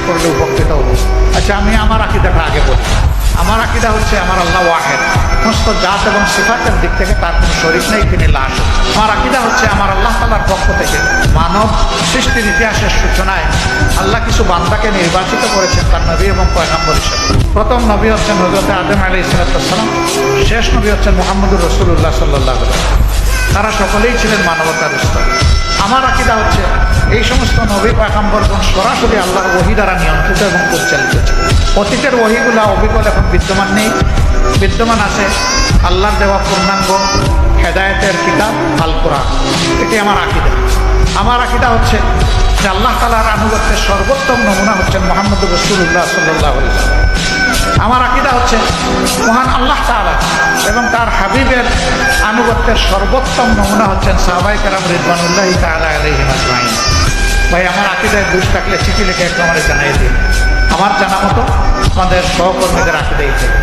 করলে উপকৃত হব। আচ্ছা, আমি আমার আকীদাটা আগে বলি। আমার আকীদা হচ্ছে আমার আল্লাহ ওয়াহেদ, সমস্ত জাত এবং সিফাতের দিক থেকে তার কোনো শরীক নেই, তিনি লা শরীক। আমার আকীদা হচ্ছে আমার আল্লাহ তাআলার পক্ষ থেকে মানব সৃষ্টির ইতিহাসের সূচনায় আল্লাহ কিছু বান্দাকে নির্বাচিত করেছেন তার নবী এবং পয়গম্বর হিসেবে। প্রথম নবী হচ্ছেন হযরত আদম আলাইহিস সালাম, শেষ নবী হচ্ছেন মুহাম্মদুর রাসূলুল্লাহ সাল্লাল্লাহু আলাইহি ওয়াসাল্লাম। তারা সকলেই ছিলেন মানবতার স্তরে। আমার আকীদা হচ্ছে এই সমস্ত নবী পয়গম্বরগণ সরাসরি আল্লাহর ওহী দ্বারা নিয়ন্ত্রিত এবং পরিচালিত ছিল। অতীতের ওহীগুলা অবিকল এখন বিদ্যমান নেই, বিদ্যমান আছে আল্লাহর দেওয়া পূর্ণাঙ্গ হেদায়েতের কিতাব আল কোরআন। এটি আমার আকীদা। আমার আকীদা হচ্ছে যে আল্লাহ তাআলার আনুগত্যের সর্বোত্তম নমুনা হচ্ছেন মুহাম্মদুর রাসূলুল্লাহ সাল্লাল্লাহু আলাইহি ওয়াসাল্লাম। আমার আকীদা হচ্ছে মহান আল্লাহ তাআলা এবং তার হাবিবের আনুগত্যের সর্বোত্তম নমুনা হচ্ছেন সাহাবায়ে কেরাম রিদওয়ানুল্লাহি তাআলা আলাইহিম আজমাইন। ভাই, আমার আকীদায় দোষ থাকলে চিঠি লিখে একটু আমার জানাই দিন। আমার জানা মতো আমাদের সহকর্মীদের আকীদাই থেকে